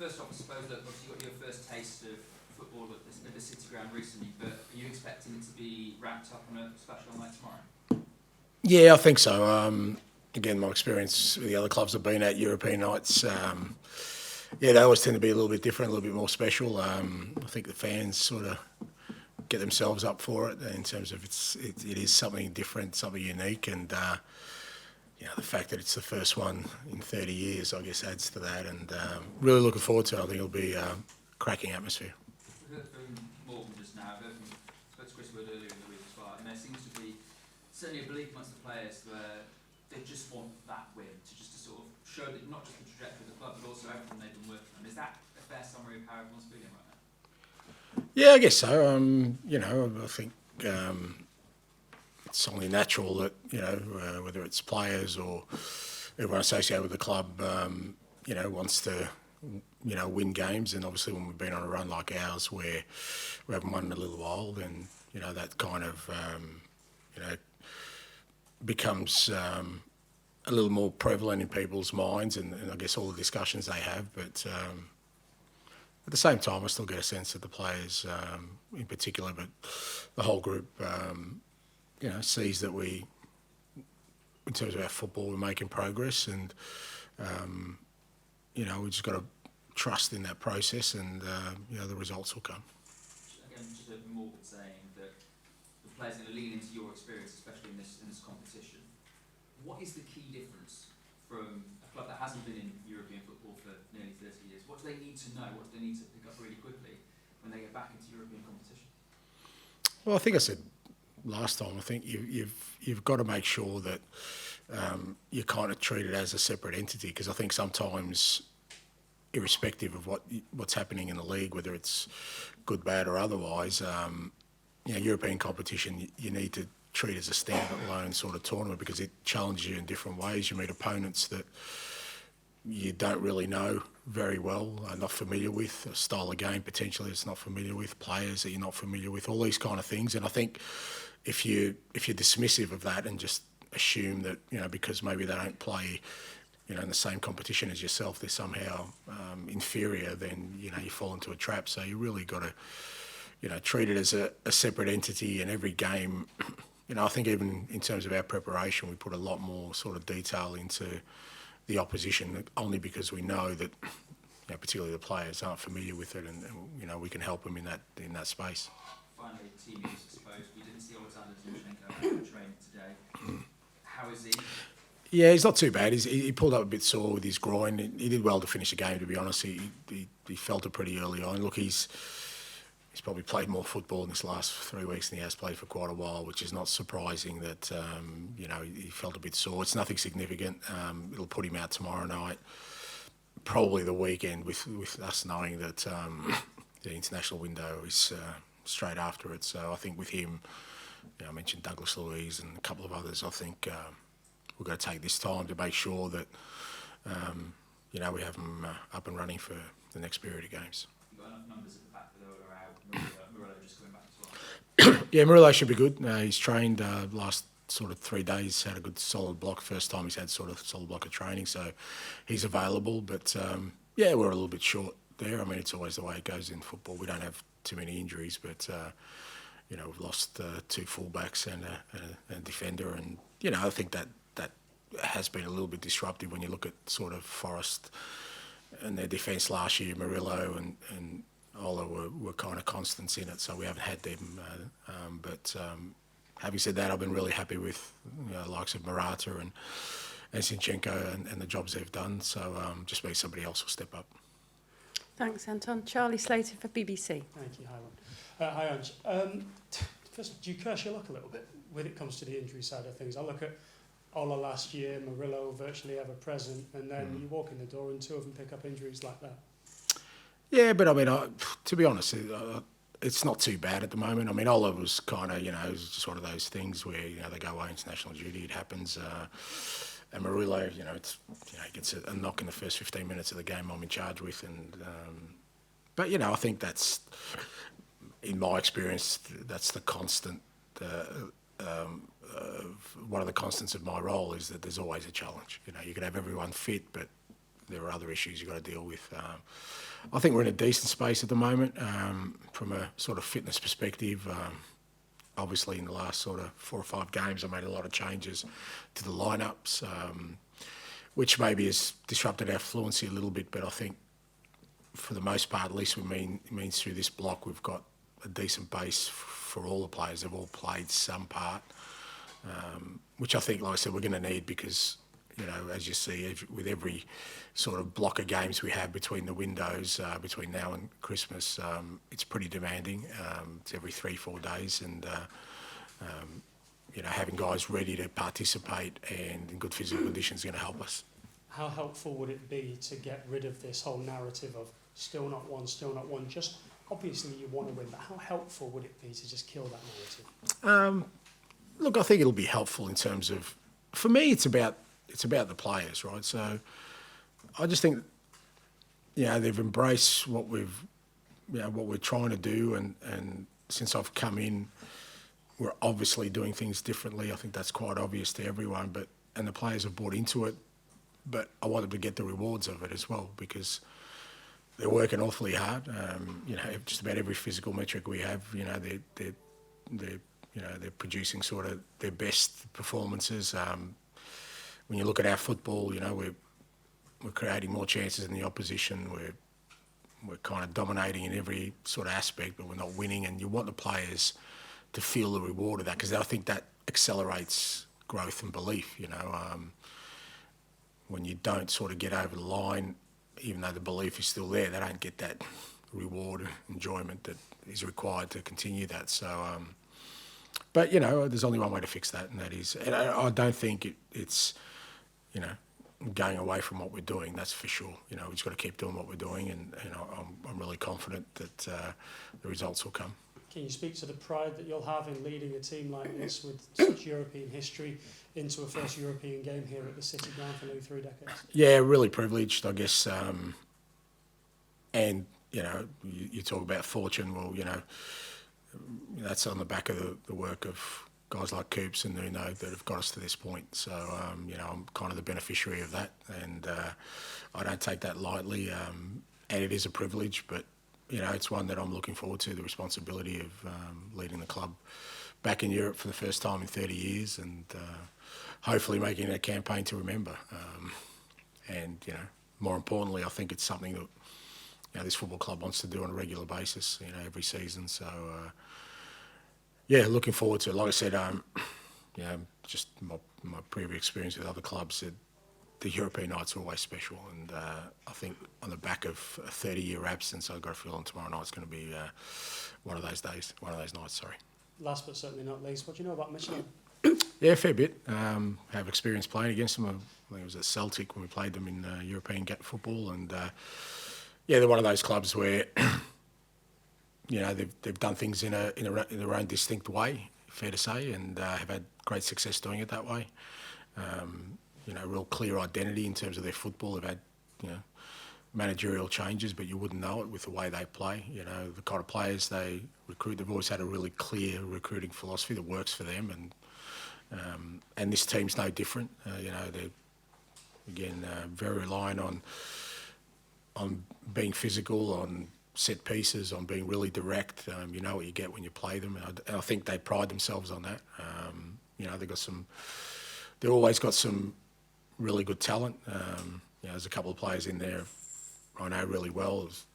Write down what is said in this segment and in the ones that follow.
first off, I suppose that obviously you got your first taste of football at the City Ground recently, but are you expecting it to be ramped up on a special night tomorrow? Yeah, I think so. Again, my experience with the other clubs I've been at, European nights, they always tend to be a little bit different, a little bit more special. I think the fans sort of get themselves up for it in terms of it is something different, something unique, and the fact that it's the first one in 30 years, I guess, adds to that. And really looking forward to it. I think it'll be a cracking atmosphere. We heard from Morgan just now, I spoke to Chris Wood earlier in the week as well, and there seems to be certainly a belief amongst the players where they just want that win to sort of show that not just the trajectory of the club, but also everything they've been working on. Is that a fair summary of how everyone's feeling right now? Yeah, I guess so. I think it's only natural that whether it's players or everyone associated with the club, wants to win games. And obviously, when we've been on a run like ours, where we haven't won in a little while, then that kind of becomes a little more prevalent in people's minds, and I guess all the discussions they have. But at the same time, I still get a sense that the players, in particular, but the whole group, sees that we, in terms of our football, we're making progress, and we just got to trust in that process, and the results will come. Again, just more saying that the players are going to lean into your experience, especially in this competition. What is the key difference from a club that hasn't been in European football for nearly 30 years? What do they need to know? What do they need to pick up really quickly when they get back into European competition? Well, I think I said last time, I think you've got to make sure that you kind of treat it as a separate entity, because I think sometimes, irrespective of what's happening in the league, whether it's good, bad or otherwise, European competition, you need to treat as a standalone sort of tournament, because it challenges you in different ways. You meet opponents that you don't really know very well, are not familiar with, a style of game potentially it's not familiar with, players that you're not familiar with, all these kind of things. And I think if you're dismissive of that and just assume that because maybe they don't play in the same competition as yourself, they're somehow inferior, then you fall into a trap. So you really got to treat it as a separate entity. And every game, I think even in terms of our preparation, we put a lot more sort of detail into the opposition, only because we know that particularly the players aren't familiar with it, and we can help them in that space. Finally, team news, I suppose. We didn't see Alexander Zinchenko training today. How is he? Yeah, he's not too bad. He pulled up a bit sore with his groin. He did well to finish the game, to be honest. He felt it pretty early on. Look, he's probably played more football in this last 3 weeks than he has played for quite a while, which is not surprising that, he felt a bit sore. It's nothing significant. It'll put him out tomorrow night. Probably the weekend, with us knowing that the international window is straight after it. So I think with him, I mentioned Douglas Luiz and a couple of others, I think we're going to take this time to make sure that, we have them up and running for the next period of games. You've got enough numbers at the back that are out. Murillo just coming back as well. Yeah, Murillo should be good. He's trained last sort of 3 days, had a good solid block. First time he's had sort of solid block of training, so he's available. But we're a little bit short there. I mean, it's always the way it goes in football. We don't have too many injuries, but we've lost 2 fullbacks and a defender, and I think that has been a little bit disruptive when you look at sort of Forest and their defence last year. Murillo and Ola were kind of constants in it, so we haven't had them. But having said that, I've been really happy with the likes of Morata and Zinchenko and the jobs they've done. So just maybe somebody else will step up. Thanks, Anton. Charlie Slater for BBC. Thank you, hi Ange. First, do you curse your luck a little bit when it comes to the injury side of things? I look at Ola last year, Murillo virtually ever present, and then you walk in the door and 2 of them pick up injuries like that. Yeah, but I mean, to be honest, it's not too bad at the moment. I mean, Ola was kind of, it was just one of those things where, they go away international duty, it happens. And Murillo, he gets a knock in the first 15 minutes of the game I'm in charge with. But I think that's, in my experience, that's the constant. One of the constants of my role is that there's always a challenge. You can have everyone fit, but there are other issues you've got to deal with. I think we're in a decent space at the moment from a sort of fitness perspective. Obviously, in the last sort of 4 or 5 games, I made a lot of changes to the lineups, which maybe has disrupted our fluency a little bit. But I think, for the most part, at least it means through this block, we've got a decent base for all the players. They've all played some part, which I think, like I said, we're going to need because, you know, as you see, with every sort of block of games we have between the windows, between now and Christmas, it's pretty demanding. It's every 3-4 days, and you know, having guys ready to participate and in good physical conditions is going to help us. How helpful would it be to get rid of this whole narrative of still not won, still not won? Just obviously you want to win, but how helpful would it be to just kill that narrative? Look, I think it'll be helpful in terms of, for me, it's about the players, right? So I just think, you know, they've embraced what we're trying to do, and since I've come in, we're obviously doing things differently. I think that's quite obvious to everyone, and the players have bought into it. But I want them to get the rewards of it as well, because they're working awfully hard. You know, just about every physical metric we have, you know, they're producing sort of their best performances. When you look at our football, you know, we're creating more chances than the opposition. We're kind of dominating in every sort of aspect, but we're not winning. And you want the players to feel the reward of that, because I think that accelerates growth and belief. You know, when you don't sort of get over the line, even though the belief is still there, they don't get that reward and enjoyment that is required to continue that. So, but, you know, there's only one way to fix that, and that is, and I don't think it's, you know, going away from what we're doing, that's for sure. You know, we've just got to keep doing what we're doing, and you know, I'm really confident that the results will come. Can you speak to the pride that you'll have in leading a team like this with such European history into a first European game here at the City Ground for nearly 3 decades? Yeah, really privileged, I guess. And, you know, you talk about fortune. Well, you know, that's on the back of the work of guys like Coops and Nuno that have got us to this point. So, you know, I'm kind of the beneficiary of that, and I don't take that lightly. And it is a privilege, but you know, it's one that I'm looking forward to, the responsibility of leading the club back in Europe for the first time in 30 years, and hopefully making it a campaign to remember. And, you know, more importantly, I think it's something that, you know, this football club wants to do on a regular basis, you know, every season. So, yeah, looking forward to it. Like I said, you know, just my previous experience with other clubs, the European nights are always special, and I think on the back of a 30-year absence, I've got a feeling tomorrow night's going to be one of those days, one of those nights, sorry. Last but certainly not least, what do you know about Midtjylland? Yeah, a fair bit. Have experience playing against them. I think it was at Celtic when we played them in European football, and yeah, they're one of those clubs where you know they've done things in their own distinct way, fair to say, and have had great success doing it that way. You know, real clear identity in terms of their football. They've had, you know, managerial changes, but you wouldn't know it with the way they play. You know, the kind of players they recruit. They've always had a really clear recruiting philosophy that works for them, and this team's no different. You know, they're again very reliant on being physical, on set pieces, on being really direct. You know what you get when you play them, and I think they pride themselves on that. You know, they've always got some really good talent. You know, there's a couple of players in there I know really well. There's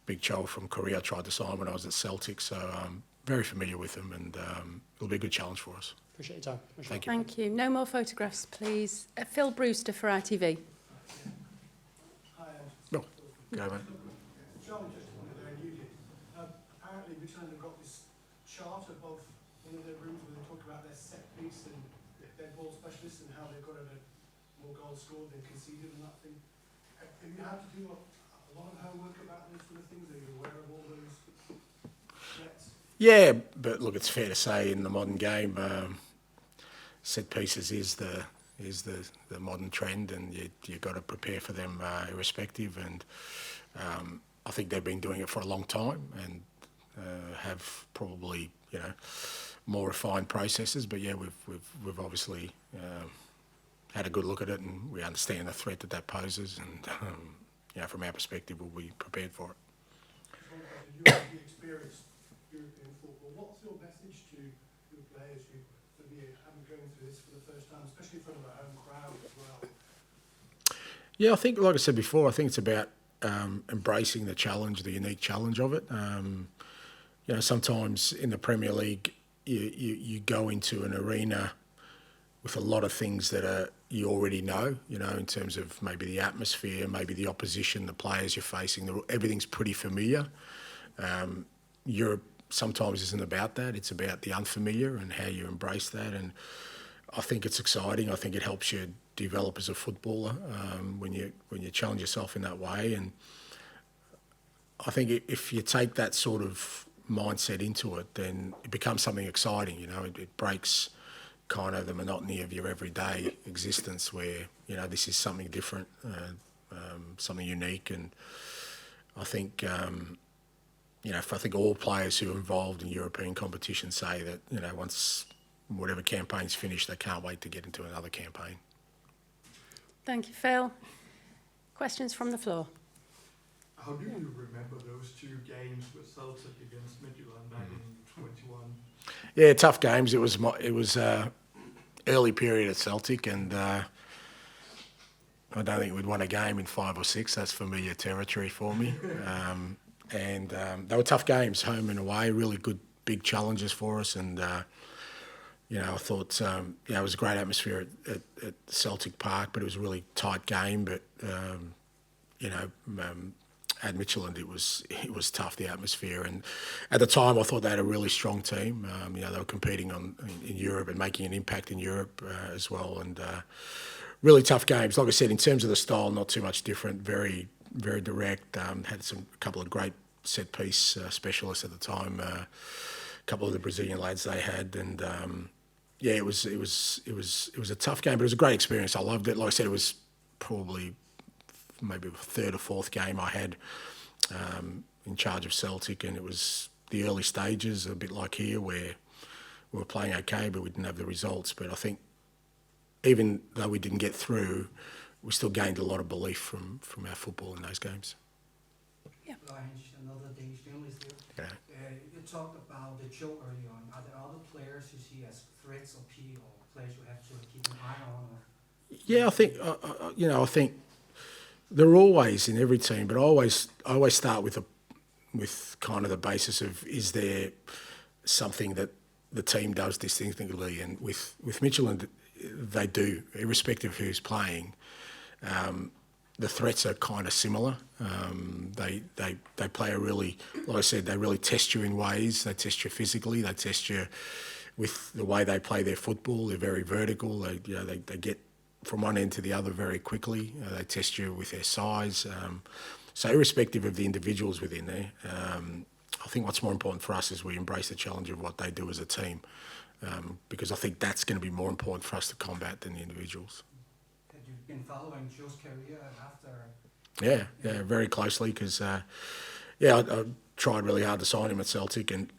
Big Cho from Korea I tried to sign when I was at Celtic, so I'm very familiar with them, and it'll be a good challenge for us. Appreciate your time. Thank you. Thank you. No more photographs, please. Phil Brewster for ITV. No, go, mate. Charlie just wanted to use it. Apparently, Midtjylland have got this chart above one of their rooms where they talk about their set piece and their ball specialists and how they've got more goals scored than conceded and that thing. Have you had to do a lot of homework about those sort of things? Are you aware of all those threats? Yeah, but look, it's fair to say in the modern game, set pieces is the modern trend, and you've got to prepare for them irrespective. And I think they've been doing it for a long time and have probably, you know, more refined processes. But yeah, we've obviously had a good look at it, and we understand the threat that poses. And from our perspective, we'll be prepared for it. You have experienced European football. What's your message to your players who maybe haven't going through this for the first time, especially in front of a home crowd as well? Yeah, I think, like I said before, I think it's about embracing the challenge, the unique challenge of it. Sometimes in the Premier League, you go into an arena with a lot of things that you already know, in terms of maybe the atmosphere, maybe the opposition, the players you're facing, everything's pretty familiar. Europe sometimes isn't about that. It's about the unfamiliar and how you embrace that. And I think it's exciting. I think it helps you develop as a footballer when you challenge yourself in that way. And I think if you take that sort of mindset into it, then it becomes something exciting. It breaks kind of the monotony of your everyday existence, where this is something different, something unique. And I think I think all players who are involved in European competition say that once whatever campaign's finished, they can't wait to get into another campaign. Thank you, Phil. Questions from the floor? How do you remember those two games with Celtic against Midtjylland back in 21? Yeah, tough games. It was early period at Celtic, and I don't think we'd won a game in 5 or 6. That's familiar territory for me. And they were tough games, home and away. Really good, big challenges for us, and I thought it was a great atmosphere at Celtic Park, but it was a really tight game. But at Midtjylland, it was tough, the atmosphere. And at the time, I thought they had a really strong team. They were competing in Europe and making an impact in Europe as well. And really tough games. Like I said, in terms of the style, not too much different. Very, very direct. Had a couple of great set piece specialists at the time. A couple of the Brazilian lads they had, and it was a tough game, but it was a great experience. I loved it. Like I said, it was probably maybe the 3rd or 4th game I had in charge of Celtic, and it was the early stages, a bit like here, where we were playing okay, but we didn't have the results. But I think even though we didn't get through, we still gained a lot of belief from our football in those games. Yeah. Ange, another Danish journalist here. Yeah. You talked about the Joe early on. Are there other players you see as threats or players you have to keep an eye on? Or? Yeah, I think I think they're always in every team, but I always start with kind of the basis of, is there something that the team does distinctively? And with Midtjylland, they do, irrespective of who's playing. The threats are kind of similar. They play a really, like I said, they really test you in ways. They test you physically. They test you with the way they play their football. They're very vertical. They get from one end to the other very quickly. They test you with their size. So irrespective of the individuals within there, I think what's more important for us is we embrace the challenge of what they do as a team, because I think that's going to be more important for us to combat than the individuals. Have you been following Joe's career after? Yeah, very closely, because I tried really hard to sign him at Celtic, and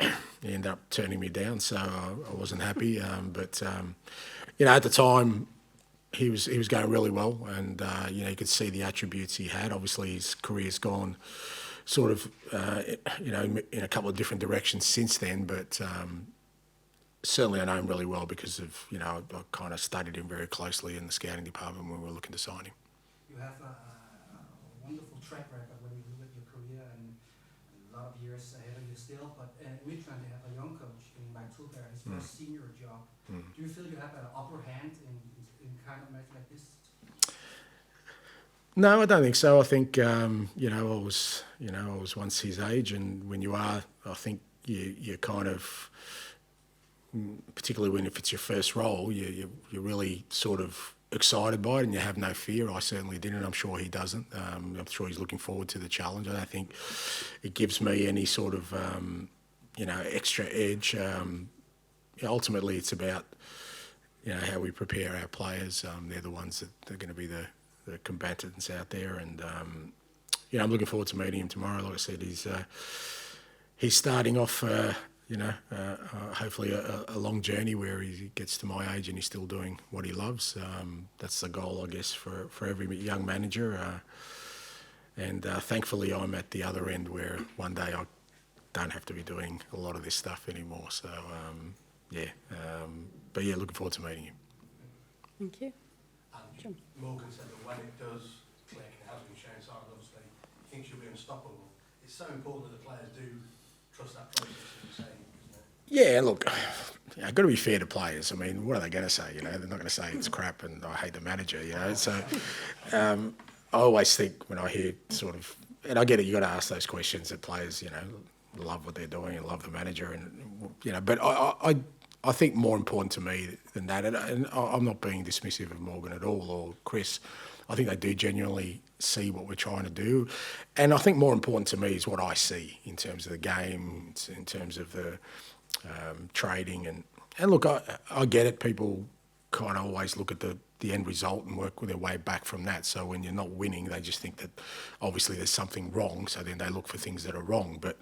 he ended up turning me down, so I wasn't happy. But at the time, he was going really well, and you could see the attributes he had. Obviously, his career's gone sort of in a couple of different directions since then, but certainly I know him really well because of I kind of studied him very closely in the scouting department when we were looking to sign him. You have a wonderful track record when you look at your career, and a lot of years ahead of you still. But we're trying to have a young coach in Tuchel, his first senior job. Do you feel you have an upper hand in kind of match like this? No, I don't think so. I think I was once his age, and when you are, I think you kind of, particularly if it's your first role, you're really sort of excited by it, and you have no fear. I certainly didn't. I'm sure he doesn't. I'm sure he's looking forward to the challenge. I don't think it gives me any sort of extra edge. Ultimately, it's about how we prepare our players. They're the ones that are going to be the combatants out there, and I'm looking forward to meeting him tomorrow. Like I said, he's starting off, hopefully a long journey where he gets to my age and he's still doing what he loves. That's the goal, I guess, for every young manager. And thankfully, I'm at the other end where one day I don't have to be doing a lot of this stuff anymore. So, but yeah, looking forward to meeting you. Thank you. And Morgan said that when it does click, and it has been shown, Simon obviously thinks you'll be unstoppable. It's so important that the players do trust that process, as you're saying, isn't it? Yeah, look, I've got to be fair to players. I mean, what are they going to say? You know, they're not going to say it's crap and I hate the manager. You know, so I always think when I hear sort of, and I get it, you got to ask those questions that players, you know, love what they're doing and love the manager, and you know, but I think more important to me than that, and I'm not being dismissive of Morgan at all or Chris. I think they do genuinely see what we're trying to do, and I think more important to me is what I see in terms of the game, in terms of the trading, and look, I get it. People kind of always look at the end result and work their way back from that. So when you're not winning, they just think that obviously there's something wrong. So then they look for things that are wrong. But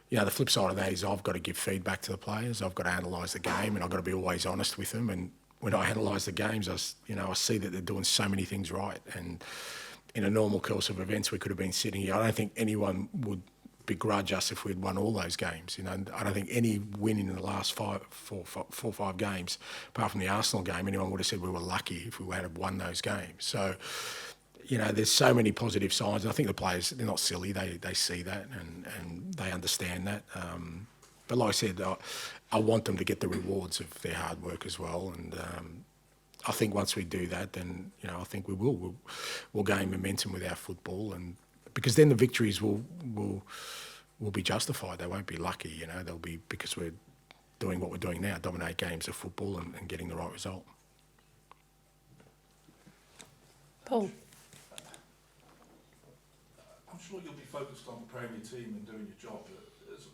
you know, the flip side of that is I've got to give feedback to the players. I've got to analyse the game, and I've got to be always honest with them. And when I analyse the games, I see that they're doing so many things right. And in a normal course of events, we could have been sitting here. I don't think anyone would begrudge us if we'd won all those games. You know, I don't think any win in the last four or five games, apart from the Arsenal game, anyone would have said we were lucky if we had won those games. So, you know, there's so many positive signs. And I think the players, they're not silly. They see that and they understand that. But like I said, I want them to get the rewards of their hard work as well. And I think once we do that, then, you know, I think we'll gain momentum with our football, and because then the victories will be justified. They won't be lucky, you know. They'll be because we're doing what we're doing now, dominate games of football and getting the right result. Paul. I'm sure you'll be focused on preparing your team and doing your job, but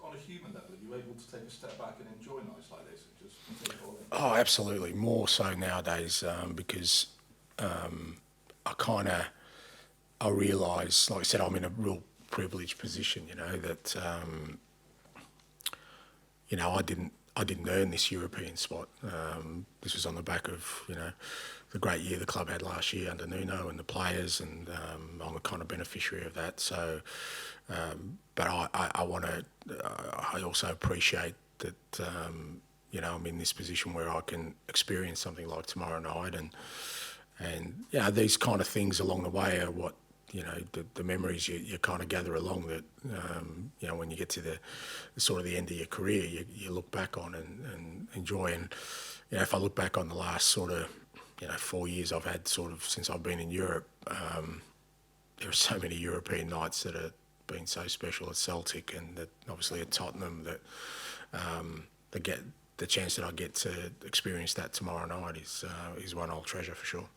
on a human level, are you able to take a step back and enjoy nights like this and just take it all in? Oh, absolutely. More so nowadays because I realise, like I said, I'm in a real privileged position, you know, that, you know, I didn't earn this European spot. This was on the back of, you know, the great year the club had last year under Nuno and the players, and I'm a kind of beneficiary of that. So, but I also appreciate that, you know, I'm in this position where I can experience something like tomorrow night, and you know, these kind of things along the way are what, you know, the memories you kind of gather along that, you know, when you get to the sort of the end of your career, you look back on and enjoy. And, you know, if I look back on the last sort of, you know, 4 years I've had sort of since I've been in Europe, there are so many European nights that have been so special at Celtic, and that obviously at Tottenham, that the chance that I get to experience that tomorrow night is one I'll treasure for sure.